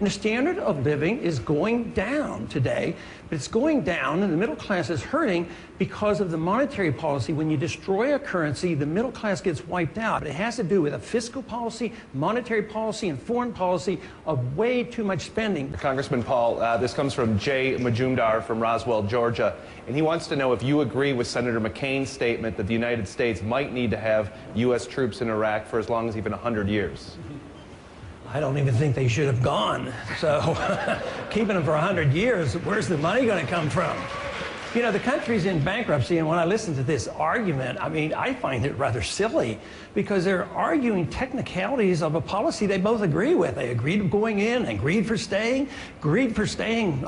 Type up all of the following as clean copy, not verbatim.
The standard of living is going down today, but it's going down and the middle class is hurting because of the monetary policy. When you destroy a currency, the middle class gets wiped out. It has to do with a fiscal policy, monetary policy, and foreign policy of way too much spending. Congressman Paul, this comes from Jay Majumdar from Roswell, Georgia, and he wants to know if you agree with Senator McCain's statement that the United States might need to have U.S. troops in Iraq for as long as even 100 years. I don't even think they should have gone. So keeping them for 100 years, where's the money going to come from? You know, the country's in bankruptcy, and when I listen to this argument, I mean, I find it rather silly because they're arguing technicalities of a policy they both agree with. They agreed going in, agreed for staying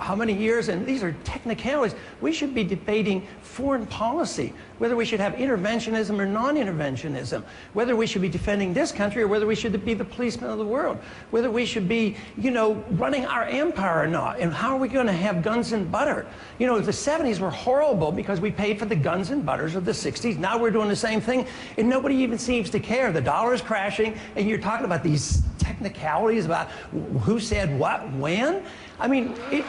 how many years, and these are technicalities. We should be debating foreign policy, whether we should have interventionism or non-interventionism, whether we should be defending this country or whether we should be the policeman of the world, whether we should be, you know, running our empire or not, and how are we going to have guns and butter? You know, the 70s were horrible because we paid for the guns and butters of the 60s. Now we're doing the same thing, and nobody even seems to care. The dollar is crashing, and you're talking about these technicalities about who said what when. I mean, in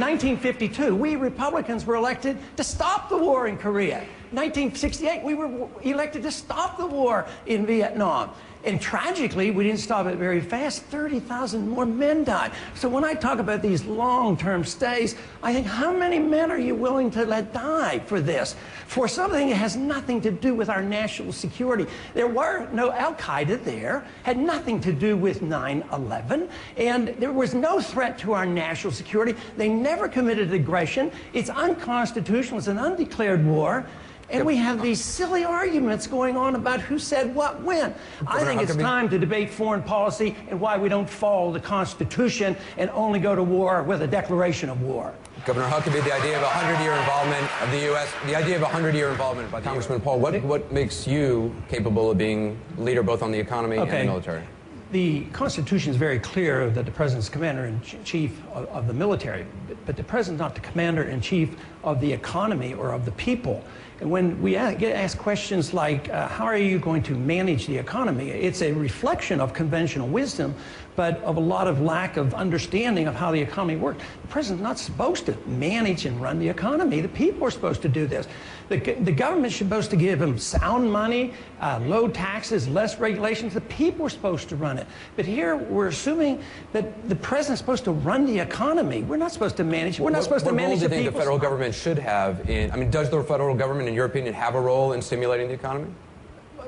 1952, we Republicans were elected to stop the war in Korea. In 1968, we were elected to stop the war in Vietnam. And tragically, we didn't stop it very fast. 30,000 more men died. So when I talk about these long-term stays, I think, how many men are you willing to let die for this? For something that has nothing to do with our national security. There were no Al-Qaeda there, had nothing to do with 9/11, and there was no threat to our national security. They never committed aggression. It's unconstitutional. It's an undeclared war. And we have these silly arguments going on about who said what when. I think it's time to debate foreign policy and why we don't follow the Constitution and only go to war with a declaration of war. Governor Huckabee, the idea of a 100-year involvement of the U.S., the idea of a 100-year involvement by Congressman Paul, what makes you capable of being leader both on the economy and the military? The Constitution is very clear that the President's commander-in-chief of the military, but the President's not the commander-in-chief of the economy or of the people. And when we get asked questions like, how are you going to manage the economy? It's a reflection of conventional wisdom, but of a lot of lack of understanding of how the economy works. The President's not supposed to manage and run the economy. The people are supposed to do this. The government's supposed to give them sound money, low taxes, less regulations. The people are supposed to run it. But here we're assuming that the President's supposed to run the economy. We're not supposed to manage it. We're not supposed to manage the people. What role do you think the federal government should have in, I mean, does the federal government, in your opinion, have a role in stimulating the economy?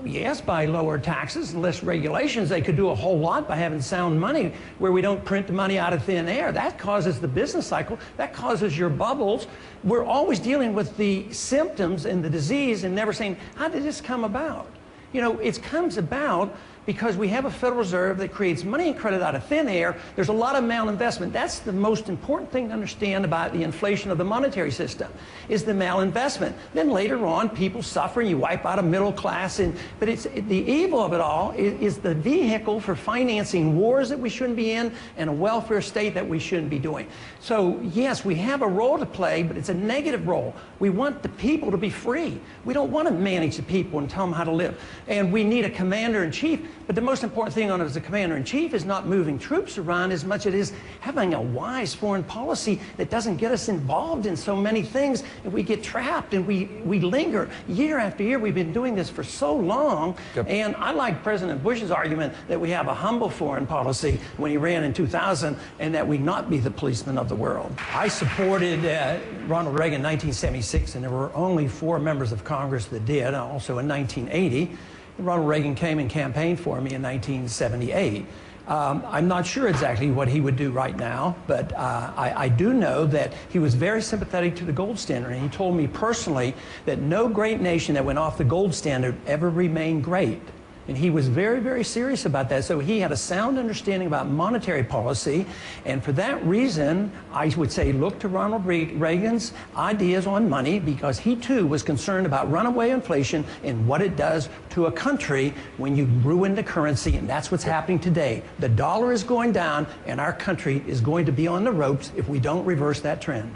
Yes, by lower taxes and less regulations. They could do a whole lot by having sound money where we don't print the money out of thin air. That causes the business cycle. That causes your bubbles. We're always dealing with the symptoms and the disease and never saying, how did this come about? You know, it comes about because we have a Federal Reserve that creates money and credit out of thin air. There's a lot of malinvestment. That's the most important thing to understand about the inflation of the monetary system, is the malinvestment. Then later on, people suffer, and you wipe out a middle class. But it's the evil of it all is the vehicle for financing wars that we shouldn't be in and a welfare state that we shouldn't be doing. So yes, we have a role to play, but it's a negative role. We want the people to be free. We don't want to manage the people and tell them how to live. And we need a commander-in-chief. But the most important thing on it as a commander-in-chief is not moving troops around as much as it is having a wise foreign policy that doesn't get us involved in so many things, and we get trapped and we linger. Year after year, we've been doing this for so long, and I like President Bush's argument that we have a humble foreign policy when he ran in 2000 and that we not be the policeman of the world. I supported Ronald Reagan in 1976, and there were only 4 members of Congress that did, also in 1980. Ronald Reagan came and campaigned for me in 1978. I'm not sure exactly what he would do right now, but I do know that he was very sympathetic to the gold standard, and he told me personally that no great nation that went off the gold standard ever remained great. And he was very, very serious about that. So he had a sound understanding about monetary policy. And for that reason, I would say look to Ronald Reagan's ideas on money, because he too was concerned about runaway inflation and what it does to a country when you ruin the currency. And that's what's happening today. The dollar is going down, and our country is going to be on the ropes if we don't reverse that trend.